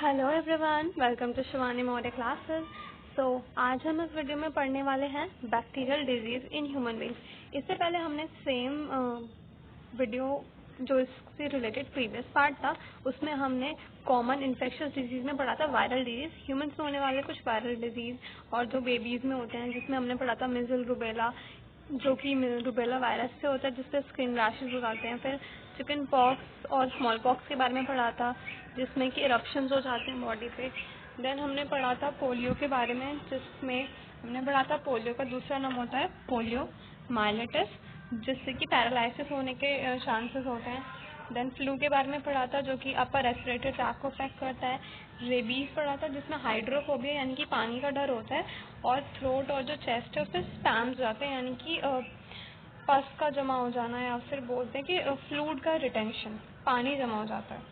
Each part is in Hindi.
Hello everyone, welcome to Shivani Maurya classes. So आज हम इस वीडियो में पढ़ने वाले हैं bacterial disease in human beings. इससे पहले हमने सेम वीडियो जो इससे रिलेटेड प्रीवियस पार्ट था उसमें हमने कॉमन इन्फेक्शियस डिजीज में पढ़ा था वायरल डिजीज, ह्यूमंस में होने वाले कुछ वायरल डिजीज और जो बेबीज में होते हैं जिसमें हमने पढ़ा था मिजल रूबेला, जो कि रूबेला वायरस से होता है जिससे स्किन रैशेज हो जाते हैं। फिर चिकन पॉक्स और स्मॉल पॉक्स के बारे में पढ़ा था जिसमें कि इरप्शंस हो जाते हैं बॉडी पे। देन हमने पढ़ा था पोलियो के बारे में, जिसमें हमने पढ़ा था पोलियो का दूसरा नाम होता है पोलियो माइलेटस, जिससे कि पैरालिसिस होने के चांसेस होते हैं। देन फ्लू के बारे में पढ़ा था जो कि अपर रेस्पिरेटरी ट्रैक्ट को अफेक्ट करता है। रेबीज पढ़ा था जिसमें हाइड्रोफोबिया यानी कि पानी का डर होता है और थ्रोट और जो चेस्ट है उससे स्पैम्स जाते हैं यानी कि पस का जमा हो जाना, या फिर बोलते हैं कि फ्लूइड का रिटेंशन, पानी जमा हो जाता है।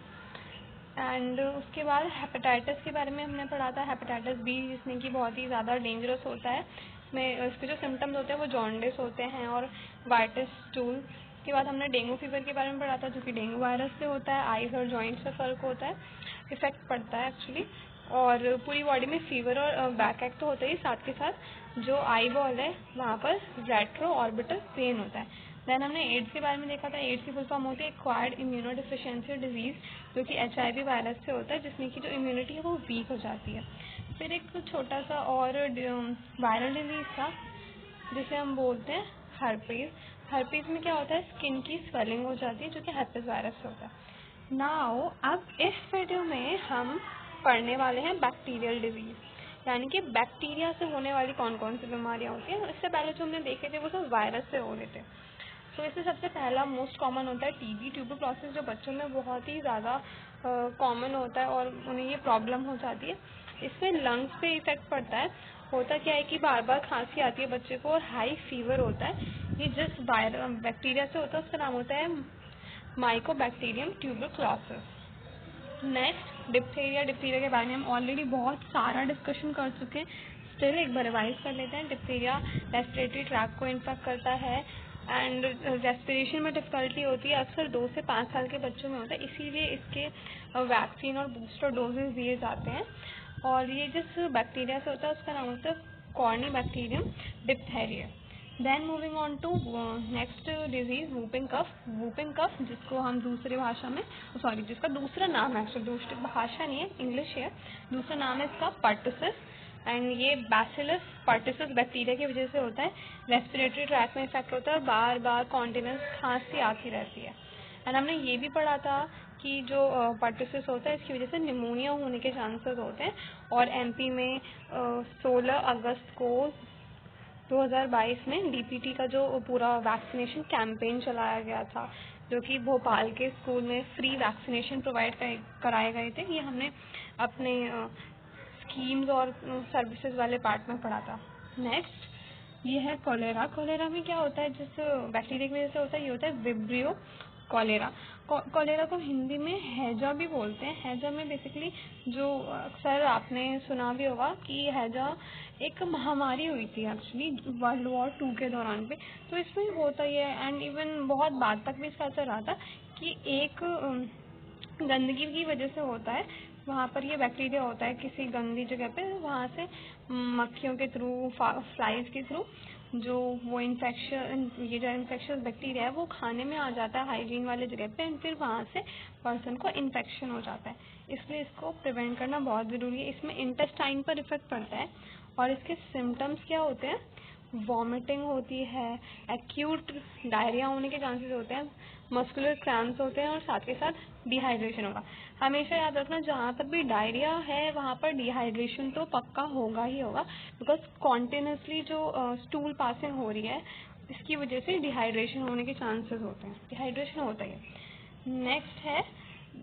एंड उसके बाद हेपेटाइटिस के बारे में हमने पढ़ा था, हेपेटाइटिस बी, जिसमें कि बहुत ही ज़्यादा डेंजरस होता है। इसमें इसके जो सिम्टम्स होते हैं वो जॉन्डिस होते हैं और वाइटिस स्टूल। के बाद हमने डेंगू फीवर के बारे में पढ़ा था जो कि डेंगू वायरस से होता है। आइज और जॉइंट्स से फर्क होता है, इफेक्ट पड़ता है एक्चुअली, और पूरी बॉडी में फीवर और बैक एक तो होता ही, साथ के साथ जो आई बॉल है वहाँ पर रेट्रो ऑर्बिटल पेन होता है। देन हमने एड्स के बारे में देखा था। एड्स की फुल फॉर्म होती है एक्वायर्ड इम्यूनोडिफिशियेंसी डिजीज, जो कि HIV वायरस से होता है जिसमें कि जो इम्यूनिटी है वो वीक हो जाती है। फिर एक छोटा सा और वायरल डिजीज था जिसे हम बोलते हैं हर्पीज। हर्पीज में क्या होता है, स्किन की स्वेलिंग हो जाती है जो कि हर्पीज वायरस से होता है। नाउ अब इस वीडियो में हम पढ़ने वाले हैं बैक्टीरियल डिजीज, यानी कि बैक्टीरिया से होने वाली कौन कौन सी बीमारियां होती हैं। इससे पहले जो हमने देखे थे वो सब वायरस से हो रहे थे। तो इसमें सबसे पहला मोस्ट कॉमन होता है टीबी, ट्यूबरक्लोसिस, जो बच्चों में बहुत ही ज़्यादा कॉमन होता है और उन्हें ये प्रॉब्लम हो जाती है। इसमें लंग्स पे इफेक्ट पड़ता है। होता क्या है कि बार बार खांसी आती है बच्चे को और हाई फीवर होता है। ये जिस बैक्टीरिया से होता है उसका नाम होता है Mycobacterium tuberculosis. Next diphtheria. Diphtheria के बारे में हम ऑलरेडी बहुत सारा डिस्कशन कर चुके हैं, स्टिल एक बार रिवाइज कर लेते हैं। डिप्थीरिया रेस्पिरेटरी ट्रैक्ट को इन्फेक्ट करता है एंड रेस्पिरेशन में डिफिकल्टी होती है, अक्सर 2 से 5 साल के बच्चों में होता है, इसीलिए इसके वैक्सीन और बूस्टर डोजेज दिए जाते हैं। और ये जिस बैक्टीरिया से होता है उसका नाम होता है corynebacterium diphtheria. Then moving on to next disease whooping cough. Whooping cough जिसको हम दूसरी भाषा में जिसका दूसरा नाम है, एक्चुअली दूसरी भाषा नहीं है, इंग्लिश है, दूसरा नाम है इसका पर्टुसिस। एंड ये बैसिलस पर्टुसिस बैक्टीरिया की वजह से होता है। रेस्पिरेटरी ट्रैक्ट में इफेक्ट होता है और बार बार कॉन्टिन्यूस खांसी आती रहती है। एंड हमने ये भी पढ़ा था कि जो पर्टुसिस होता है इसकी वजह से निमोनिया होने के चांसेस होते हैं। और MP में 16 अगस्त को 2022 में DPT का जो पूरा वैक्सीनेशन कैंपेन चलाया गया था, जो कि भोपाल के स्कूल में फ्री वैक्सीनेशन प्रोवाइड कराए गए थे। ये हमने अपने स्कीम्स और सर्विसेज वाले पार्ट में पढ़ा था। नेक्स्ट ये है कॉलेरा। कॉलेरा में क्या होता है, जिस बैक्टीरिया की वजह से होता है, ये होता है विब्रियो कॉलेरा। कॉलेरा को हिंदी में हैजा भी बोलते हैं। हैजा में बेसिकली जो अक्सर आपने सुना भी होगा कि हैजा एक महामारी हुई थी एक्चुअली वर्ल्ड वॉर 2 के दौरान पे, तो इसमें होता ही है। एंड इवन बहुत बाद तक भी इसका असर रहा था कि एक गंदगी की वजह से होता है, वहाँ पर ये बैक्टीरिया होता है किसी गंदी जगह पे, वहाँ से मक्खियों के थ्रू, फ्लाइज के थ्रू जो वो इन्फेक्शन, ये जो इन्फेक्शियस बैक्टीरिया है वो खाने में आ जाता है हाइजीन वाले जगह पे, एंड फिर वहाँ से पर्सन को इन्फेक्शन हो जाता है। इसलिए इसको प्रिवेंट करना बहुत ज़रूरी है। इसमें इंटेस्टाइन पर इफेक्ट पड़ता है और इसके सिम्टम्स क्या होते हैं, वॉमिटिंग होती है, एक्यूट डायरिया होने के चांसेस होते हैं, मस्कुलर क्रैम्प्स होते हैं और साथ के साथ डिहाइड्रेशन होगा। हमेशा याद रखना जहाँ पर भी डायरिया है वहाँ पर डिहाइड्रेशन तो पक्का होगा ही होगा, बिकॉज कॉन्टिन्यूसली जो स्टूल पासिंग हो रही है इसकी वजह से डिहाइड्रेशन होने के चांसेस होते हैं, डिहाइड्रेशन होता ही है। नेक्स्ट है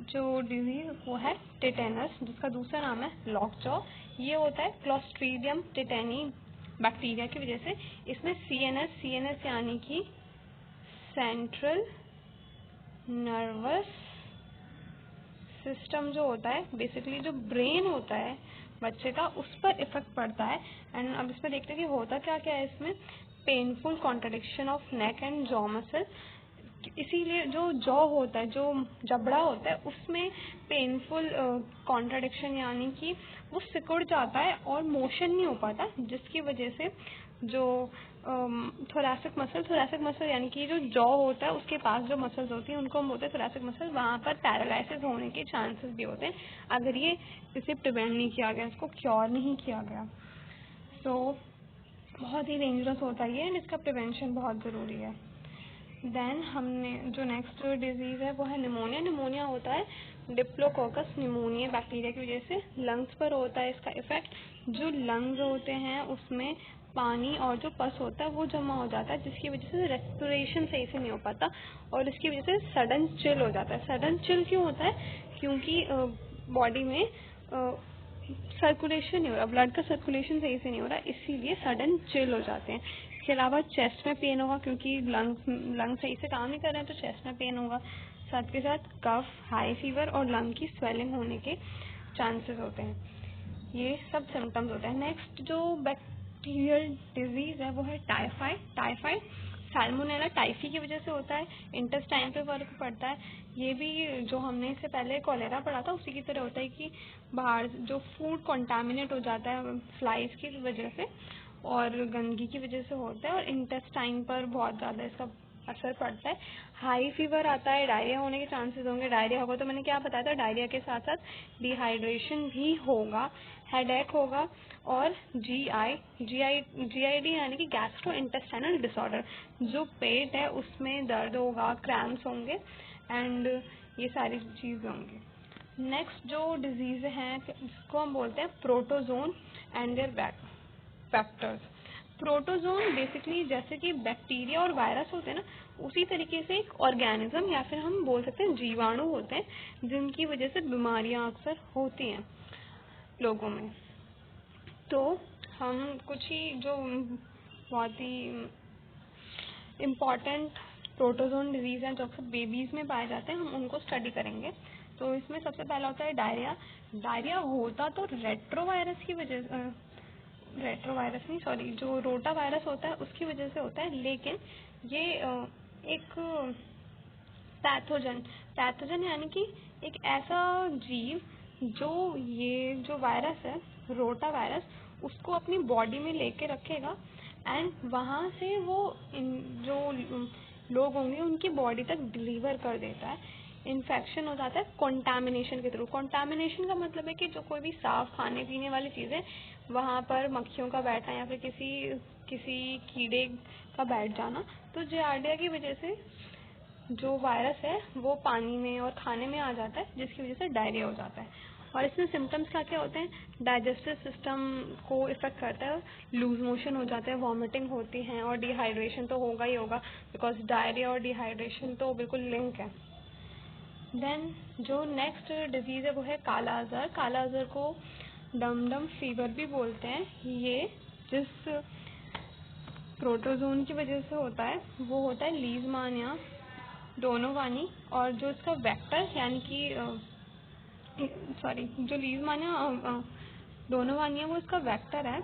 जो डिजीज वो है टेटेनस, जिसका दूसरा नाम है लॉकजॉ। ये होता है क्लोस्ट्रीडियम टेटेनी बैक्टीरिया की वजह से। इसमें CNS यानी कि सेंट्रल नर्वस सिस्टम जो होता है, बेसिकली जो ब्रेन होता है बच्चे का, उस पर इफेक्ट पड़ता है। एंड अब इसमें देखते हैं कि होता क्या क्या है इसमें। Painful contradiction of neck and jaw muscle, इसीलिए जो जॉ होता है, जो जबड़ा होता है, उसमें पेनफुल कॉन्ट्राडिक्शन यानी कि वो सिकुड़ जाता है और मोशन नहीं हो पाता, जिसकी वजह से जो थोरैसिक मसल यानी कि जो जॉ होता है उसके पास जो मसल्स होती हैं उनको हम बोलते हैं थोरैसिक मसल, वहाँ पर पैरालिसिस होने के चांसेस भी होते हैं अगर ये इसे प्रिवेंट नहीं किया गया, इसको क्योर नहीं किया गया। तो बहुत ही डेंजरस होता है ये एंड इसका प्रिवेंशन बहुत ज़रूरी है। देन हमने जो नेक्स्ट डिजीज़ है वो है निमोनिया। निमोनिया होता है डिप्लोकोकस निमोनिया बैक्टीरिया की वजह से लंग्स पर होता है इसका इफेक्ट। जो लंग्स होते हैं उसमें पानी और जो पस होता है वो जमा हो जाता है, जिसकी वजह से रेस्पिरेशन सही से नहीं हो पाता और इसकी वजह से सडन चिल हो जाता है। सडन चिल क्यों होता है? क्योंकि बॉडी में सर्कुलेशन नहीं हो रहा, ब्लड का सर्कुलेशन सही से नहीं हो रहा, इसीलिए सडन चिल हो जाते हैं। इसके अलावा चेस्ट में पेन होगा क्योंकि लंग सही से काम नहीं कर रहे हैं, तो चेस्ट में पेन होगा। साथ के साथ कफ, हाई फीवर और लंग की स्वेलिंग होने के चांसेस होते हैं। ये सब सिम्टम्स होते हैं। नेक्स्ट जो बैक्टीरियल डिजीज़ है वो है टाइफाइड। सैल्मोनेला टाइफी की वजह से होता है, इंटेस्टाइन पे वर्क पड़ता है। ये भी जो हमने इससे पहले कॉलेरा पढ़ा था उसी की तरह होता है कि बाहर जो फूड कंटामिनेट हो जाता है फ्लाइज की वजह से और गंदगी की वजह से होता है और इंटेस्टाइन पर बहुत ज़्यादा इसका असर पड़ता है। हाई फीवर आता है, डायरिया होने के चांसेस होंगे। डायरिया होगा तो मैंने क्या बताया था, डायरिया के साथ साथ डिहाइड्रेशन भी होगा, हेडेक होगा और जीआईडी यानी कि गैस्ट्रो इंटेस्टाइनल डिसऑर्डर, जो पेट है उसमें दर्द होगा, क्रैम्प्स होंगे एंड ये सारी चीज़ें होंगी। नेक्स्ट जो डिजीज़ हैं जिसको हम बोलते हैं protozoan and their factors. Protozoan basically जैसे कि बैक्टीरिया और वायरस होते हैं ना, उसी तरीके से एक ऑर्गेनिज्म या फिर हम बोल सकते हैं जीवाणु होते हैं जिनकी वजह से बीमारियां अक्सर होती हैं लोगों में। तो हम कुछ ही जो बहुत ही इम्पॉर्टेंट प्रोटोजोन डिजीज़ हैं जो अक्सर बेबीज़ में पाए जाते हैं, हम उनको स्टडी करेंगे। तो इसमें सबसे पहला होता है डायरिया। डायरिया होता तो जो रोटा वायरस होता है उसकी वजह से होता है, लेकिन ये एक पैथोजन यानी कि एक ऐसा जीव जो वायरस है रोटा वायरस, उसको अपनी बॉडी में लेके रखेगा एंड वहाँ से वो जो लोग होंगे उनकी बॉडी तक डिलीवर कर देता है। इन्फेक्शन हो जाता है कंटामिनेशन के थ्रू। कंटामिनेशन का मतलब है कि जो कोई भी साफ खाने पीने वाली चीज़ें वहाँ पर मक्खियों का बैठना या फिर किसी कीड़े का बैठ जाना, तो जार्डिया की वजह से जो वायरस है वो पानी में और खाने में आ जाता है, जिसकी वजह से डायरिया हो जाता है। और इसमें सिम्टम्स क्या क्या होते हैं? डाइजेस्टिव सिस्टम को इफेक्ट करता है, लूज मोशन हो जाता है, वॉमिटिंग होती है और डिहाइड्रेशन तो होगा ही होगा, बिकॉज डायरिया और डिहाइड्रेशन तो बिल्कुल लिंक है। देन जो नेक्स्ट डिजीज़ है वो है काला आजार। काला आजार को डम फीवर भी बोलते हैं। ये जिस प्रोटोजोन की वजह से होता है वो होता है लीज़मानिया डोनोवानी, और जो इसका वेक्टर यानी कि जो लीज़मानिया डोनोवानी है वो इसका वेक्टर है।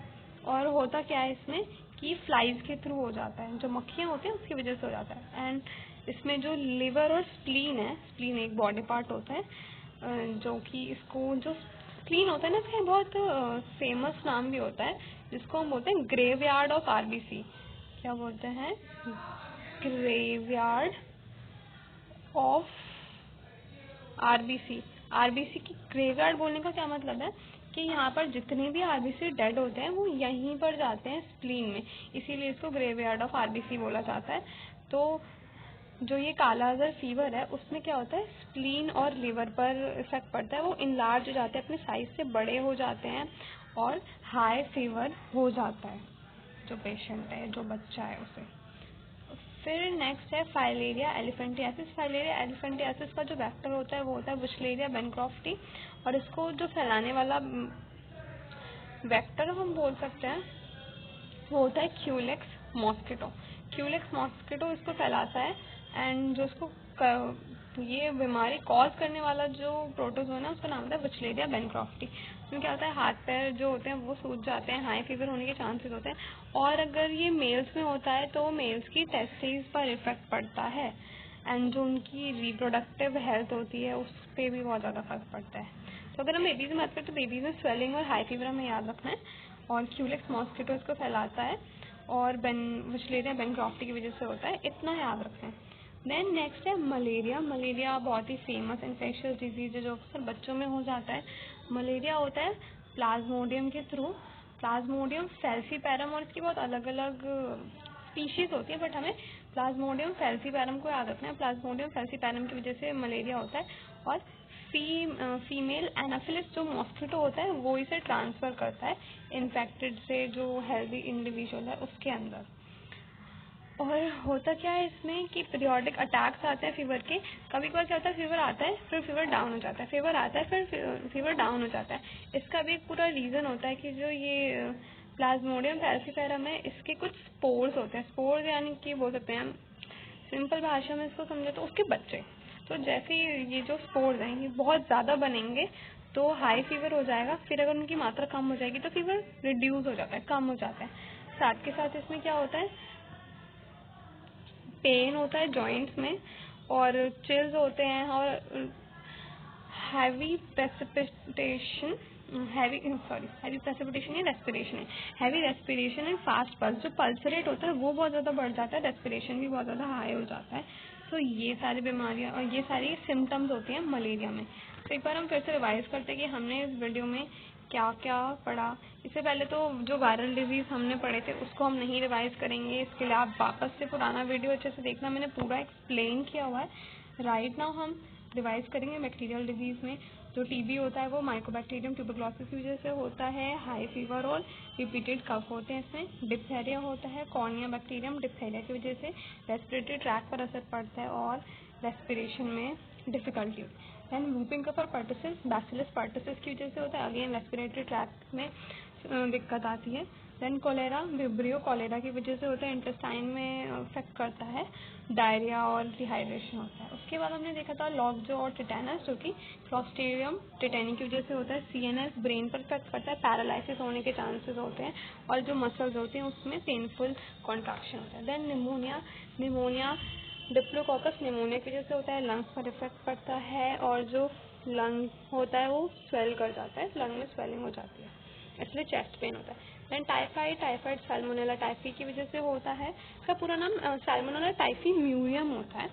और होता क्या है इसमें कि फ्लाइज के थ्रू हो जाता है, जो मक्खियाँ होती हैं उसकी वजह से हो जाता है। एंड इसमें जो लिवर और स्प्लीन है, स्प्लीन एक बॉडी पार्ट होता है जो कि इसको जो स्प्लीन होता है ना, इसका बहुत फेमस नाम भी होता है जिसको हम बोलते हैं ग्रेवयार्ड ऑफ आरबीसी। क्या बोलते हैं? Graveyard of RBC. आरबीसी की ग्रेवयार्ड बोलने का क्या मतलब है कि यहाँ पर जितने भी आरबीसी डेड होते हैं वो यहीं पर जाते हैं स्प्लीन में, इसीलिए इसको ग्रेवयार्ड ऑफ आरबीसी बोला जाता है। तो जो ये काला आजार फीवर है उसमें क्या होता है, स्प्लीन और लिवर पर इफेक्ट पड़ता है, वो इनलार्ज हो जाते हैं, अपने साइज से बड़े हो जाते हैं और हाई फीवर हो जाता है जो पेशेंट है, जो बच्चा है उसे। फिर नेक्स्ट है फाइलेरिया एलिफेंटियासिस। फाइलेरिया एलिफेंटियासिस का जो वेक्टर होता है वो होता है बुशलेरिया बेनक्रॉफ्टी, और इसको जो फैलाने वाला वेक्टर हम बोल सकते हैं वो होता है क्यूलेक्स मॉस्किटो। क्यूलेक्स मॉस्किटो इसको फैलाता है एंड जो इसको ये बीमारी कॉज करने वाला जो प्रोटोजोन है उसका नाम होता है बुशलेरिया बेनक्रॉफ्टी। उसमें क्या होता है, हाथ पैर जो होते हैं वो सूज जाते हैं, हाई फीवर होने के चांसेस होते हैं, और अगर ये मेल्स में होता है तो मेल्स की टेस्टिस पर इफेक्ट पड़ता है एंड जो उनकी रिप्रोडक्टिव हेल्थ होती है उस पर भी बहुत ज़्यादा फर्क पड़ता है। तो अगर हम बेबीज़ में बात करें तो बेबीज़ में स्वेलिंग और हाई फीवर हमें याद रखना है, और क्यूलेक्स मॉस्किटो इसको फैलाता है, और बुशलेरिया बेनक्रॉफ्टी की वजह से होता है, इतना याद रखें। देन नेक्स्ट है मलेरिया। मलेरिया बहुत ही फेमस इन्फेक्शियस डिजीज है जो अक्सर बच्चों में हो जाता है। मलेरिया होता है प्लाज्मोडियम के थ्रू, प्लाज्मोडियम फैल्सीपैरम, और इसकी बहुत अलग अलग स्पीशीज होती है, बट हमें प्लाज्मोडियम फैल्सीपैरम को याद रखना है। प्लाज्मोडियम फैल्सीपैरम की वजह से मलेरिया होता है, और फीमेल एनाफिलिस जो मॉस्किटो होता है वो इसे ट्रांसफ़र करता है इन्फेक्टेड से जो हेल्दी इंडिविजुअल है उसके अंदर। और होता क्या है इसमें कि पीरियोडिक अटैक्स आते हैं फीवर के। कभी कभार क्या होता है, फीवर आता है फिर फीवर डाउन हो जाता है, फीवर आता है फिर फीवर डाउन हो जाता है। इसका भी एक पूरा रीज़न होता है कि जो ये प्लाज्मोडियम फैल्सीपैरम है इसके कुछ स्पोर्स होते हैं। स्पोर्स यानी कि बोल सकते हैं हम सिंपल भाषा में इसको समझे तो उसके बच्चे। तो जैसे ये जो स्पोर्स हैं ये बहुत ज़्यादा बनेंगे तो हाई फीवर हो जाएगा, फिर अगर उनकी मात्रा कम हो जाएगी तो फीवर रिड्यूस हो जाता है, कम हो जाता है। साथ के साथ इसमें क्या होता है, पेन होता है जॉइंट्स में, और चिल्स होते हैं, और हैवी प्रेसिपिटेशन हैवी प्रेसिपिटेशन या रेस्पिरेशन है, heavy respiration and fast pulse. जो पल्स रेट होता है वो बहुत ज़्यादा बढ़ जाता है, रेस्पिरेशन भी बहुत ज़्यादा हाई हो जाता है। तो ये सारी बीमारियाँ और ये सारी सिम्टम्स होती हैं मलेरिया में। तो एक बार हम फिर से रिवाइज करते हैं कि हमने इस वीडियो में क्या क्या पढ़ा। इससे पहले तो जो वायरल डिजीज़ हमने पढ़े थे उसको हम नहीं रिवाइज करेंगे, इसके लिए आप वापस से पुराना वीडियो अच्छे से देखना, मैंने पूरा एक्सप्लेन किया हुआ है। राइट नाउ हम रिवाइज करेंगे बैक्टीरियल डिजीज़ में। जो टीबी होता है वो माइकोबैक्टीरियम ट्यूबरक्लोसिस की वजह से होता है, हाई फीवर और रिपीटेड कफ होते हैं इसमें। डिप्थेरिया होता है कॉर्निया बैक्टीरियम डिप्थेरिया की वजह से रेस्पिरेटरी ट्रैक पर असर पड़ता है और रेस्पिरेशन में डिफिकल्टी होती है। दैन वूपिंग कफ और पर्टुसिस बैसिलस पर्टुसिस की वजह से होता है, अगेन रेस्पिरेटरी ट्रैक में दिक्कत आती है। देन कोलेरा विब्रियो कोलेरा की वजह से होता है, इंटेस्टाइन में अफेक्ट करता है, डायरिया और डिहाइड्रेशन होता है। उसके बाद हमने देखा था लॉकजो और टिटेनस जो कि क्लॉस्ट्रिडियम टिटेनी की वजह से होता है। सीएनएस ब्रेन पर इफेक्ट करता है, पैरालिसिस होने के चांसेस होते हैं, और जो मसल्स होते हैं उसमें पेनफुल कॉन्ट्रैक्शन होता है। देन निमोनिया डिप्लोकोकस निमोनिया की वजह से होता है, लंग्स पर इफेक्ट पड़ता है, और जो लंग होता है वो स्वेल कर जाता है, लंग में स्वेलिंग हो जाती है, इसलिए चेस्ट पेन होता है। देन टाइफाइड सैल्मोनेला टाइफी की वजह से होता है। इसका पूरा नाम सैल्मोनेला टाइफी म्यूरियम होता है,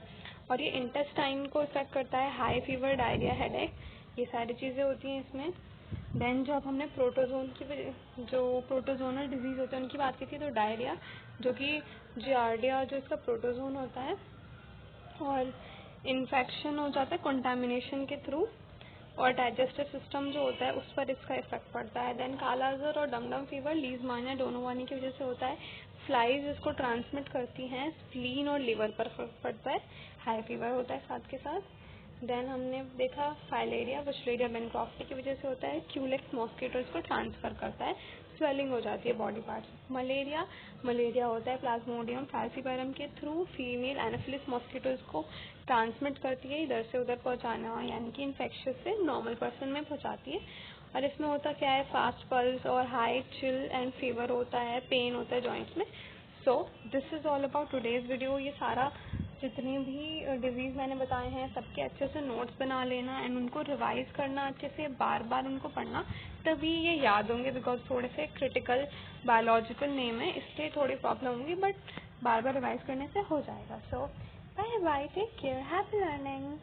और ये इंटेस्टाइन को इफेक्ट करता है, हाई फीवर डायरिया हेडेक ये सारी चीज़ें होती हैं इसमें। देन जब हमने जो प्रोटोजोनल डिजीज़ होते हैं उनकी बात की थी, तो डायरिया जो कि जियार्डिया जो इसका प्रोटोजोन होता है, और इन्फेक्शन हो जाता है कंटामिनेशन के थ्रू, और डाइजेस्टिव सिस्टम जो होता है उस पर इसका इफेक्ट पड़ता है। देन कालाज़र और डम फीवर लीज़मानिया डोनोवानी की वजह से होता है, फ्लाइज इसको ट्रांसमिट करती हैं, स्प्लीन और लिवर पर इफेक्ट पड़ता है, हाई फीवर होता है साथ के साथ। देन हमने देखा फाइलेरिया बुशलेरिया बेनक्रॉफ्टी की वजह से होता है, क्यूलेक्स मॉस्किटो इसको ट्रांसफ़र करता है, स्वेलिंग हो जाती है बॉडी पार्ट्स। मलेरिया होता है प्लाज्मोडियम फैल्सीपैरम के थ्रू, फीमेल एनाफिलिस मॉस्किटो इसको ट्रांसमिट करती है, इधर से उधर पहुंचाना, यानी कि इन्फेक्शियस से नॉर्मल पर्सन में पहुंचाती है। और इसमें होता क्या है, फास्ट पल्स और हाई चिल एंड फीवर होता है, पेन होता है जॉइंट्स में। So this is all about today's video. ये सारा जितने भी डिजीज़ मैंने बताए हैं सबके अच्छे से नोट्स बना लेना एंड उनको रिवाइज करना अच्छे से, बार बार उनको पढ़ना, तभी ये याद होंगे। बिकॉज थोड़े से क्रिटिकल बायोलॉजिकल नेम है इसलिए थोड़ी प्रॉब्लम होगी, बट बार बार रिवाइज करने से हो जाएगा। So bye bye, take care, happy learning.